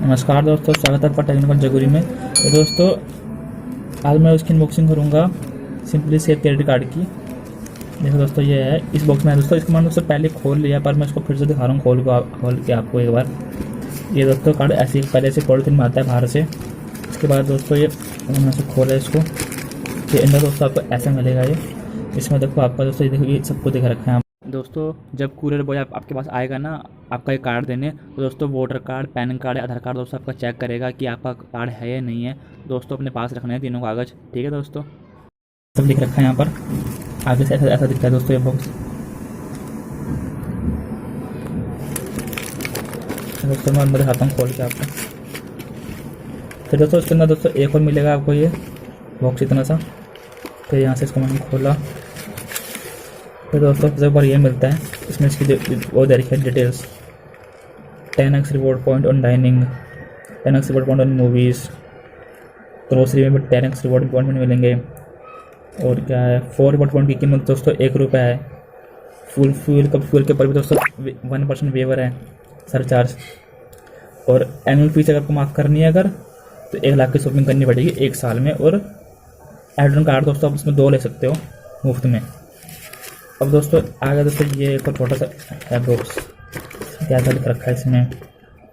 नमस्कार दोस्तों, स्वागत है आपका टेक्निकल जगूरी में। तो दोस्तों आज मैं उसकी अनबॉक्सिंग करूँगा सिंपली सेव क्रेडिट कार्ड की। देखो दोस्तों ये है इस बॉक्स में है दोस्तों। इसको मैंने दोस्तों पहले खोल लिया पर मैं इसको फिर से दिखा रहा हूँ खोल के आपको एक बार। ये दोस्तों कार्ड ऐसे पहले से पॉलिथीन में आता है बाहर से। इसके बाद दोस्तों ये मैंने से खोला इसको, ये अंदर दोस्तों आपको ऐसा मिलेगा। ये इसमें देखो आपका दोस्तों ये देखो ये सबको दिखा रखा है दोस्तों। जब कूरियर बॉय आपके पास आएगा ना आपका एक कार्ड देने, तो दोस्तों वोटर कार्ड, पैन कार्ड, आधार कार्ड दोस्तों आपका चेक करेगा कि आपका कार्ड है या नहीं है। दोस्तों अपने पास रखना है तीनों कागज़, ठीक है दोस्तों। सब लिख रखा है यहाँ पर, आगे से ऐसा दिखता है दोस्तों ये बॉक्स। दोस्तों मैं अंदर दिखाता हूँ खोल के आपको। फिर दोस्तों इसके अंदर दोस्तों एक और मिलेगा आपको ये बॉक्स इतना सा। फिर यहाँ से इसको मैंने खोला, फिर दोस्तों सबसे ऊपर ये मिलता है। इसमें इसकी वो दे रखी है details, 10x reward point on dining, 10x reward point on movies, grocery में 10x रिवॉर्ड पॉइंट मिलेंगे। और क्या है, 4 रिवॉर्ड पॉइंट की कीमत दोस्तों ₹1 है। फ्यूल के ऊपर भी दोस्तों 1% वेवर है सरचार्ज। और एनुअल फीस अगर आपको माफ़ करनी है अगर, तो 1 लाख की शॉपिंग करनी पड़ेगी 1 साल में। और एडन कार्ड दोस्तों आप उसमें 2 ले सकते हो मुफ्त में। अब दोस्तों आगे दोस्तों ये एक छोटा सा है बॉक्स, क्या लिख रखा है इसमें।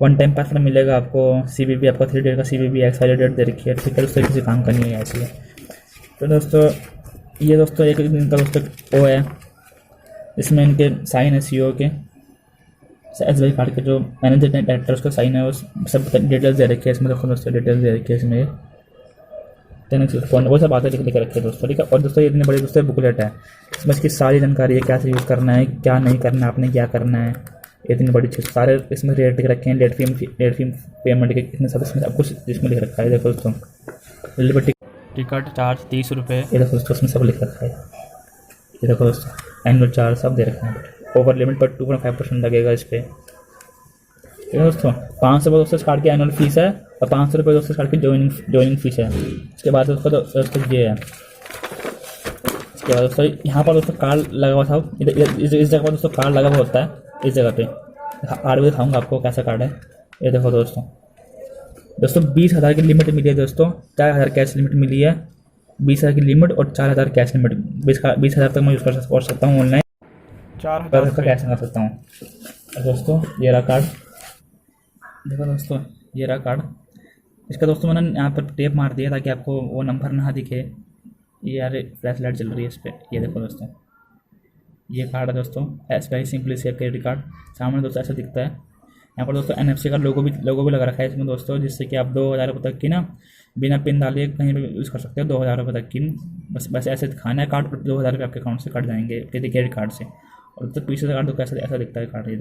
1 टाइम पासवर्ड मिलेगा आपको। CBB आपका 3 डेट का CBB एक्सपायरी डेट दे रखी है, ठीक है दोस्तों। किसी काम का नहीं है ऐसे। तो दोस्तों ये दोस्तों एक इनका दोस्तों वो है, इसमें इनके साइन है CEO के, SBI कार्ड के जो मैनेजर डायरेक्टर उसका साइन है। वो सब डिटेल्स दे रखी है इसमें। देखो दोस्तों डिटेल्स दे रखी है इसमें, फोन वो सब बातें लिख रखी है दोस्तों, ठीक है। और दोस्तों ये इतनी बड़ी दोस्तों बुकलेट है, इसमें इसकी सारी जानकारी है, क्या से यूज़ करना है, क्या नहीं करना है, आपने क्या करना है। इतनी बड़ी चीज़ सारे इसमें रेट लिख रखे हैं, लेट फी पेमेंट के इतने सब इसमें सब कुछ इसमें लिख रखा है। देखो दोस्तों टिकट चार्ज ₹30, ये देखो दोस्तों इसमें सब लिख रखा है। ये देखो दोस्तों एनुअल चार्ज सब दे रखा है। ओवर लिमिट पर 2.5% लगेगा इस पर, ठीक है दोस्तों। 500 रुपये दोस्तों इस कार्ड की एनुअल फीस है और ₹500 दोस्तों इस कार्ड की ज्वाइनिंग फीस है। इसके बाद दोस्तों ये है। इसके बाद दोस्तों यहाँ पर दोस्तों कार्ड लगा हुआ था, इस जगह पर दोस्तों कार्ड लगा हुआ होता है। इस जगह पे कार्ड भी दिखाऊंगा आपको कैसा कार्ड है। ये देखो दोस्तों 20,000 की लिमिट मिली है दोस्तों। 4,000 कैश लिमिट मिली है, 20,000 की लिमिट और 4,000 कैश लिमिट। 20,000 तक मैं यूज़ कर सकता हूँ ऑनलाइन, 4,000 का कैश कर सकता हूँ। और दोस्तों ये रहा कार्ड, देखो दोस्तों ये रहा कार्ड। इसका दोस्तों मैंने यहाँ पर टेप मार दिया ताकि आपको वो नंबर ना दिखे। ये यार फ्लैश लाइट चल रही है इस पर। ये देखो दोस्तों ये कार्ड है दोस्तों, SBI simply save credit card. सामने दोस्तों ऐसा दिखता है। यहाँ पर दोस्तों NFC का लोगो भी लगा रखा है इसमें दोस्तों, जिससे कि आप 2,000 रुपये तक की ना बिना पिन डाले कहीं भी यूज़ कर सकते हो। 2,000 रुपये तक की बस ऐसे दिखाना है कार्ड, 2,000 रुपये आपके अकाउंट से कट जाएंगे क्रेडिट कार्ड से। और तो पीछे से कार्ड तो कैसा ऐसा दिखता है कार्ड। ये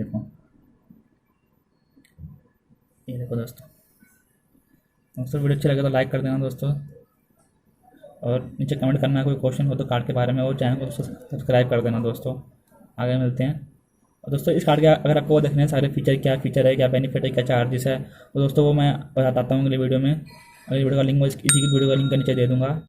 देखो दोस्तों वीडियो अच्छा लगे तो लाइक कर देना दोस्तों, और नीचे कमेंट करना कोई क्वेश्चन हो तो कार्ड के बारे में, और चैनल को सब्सक्राइब कर देना दोस्तों। आगे मिलते हैं। और दोस्तों इस कार्ड के अगर आपको वो देखने हैं सारे फीचर, क्या फीचर है, क्या बेनिफिट है, क्या चार्जेस है, तो दोस्तों वो मैं बताता हूँ अगली वीडियो में। अगली वीडियो का लिंक मैं इसी की वीडियो का लिंक नीचे दे दूँगा।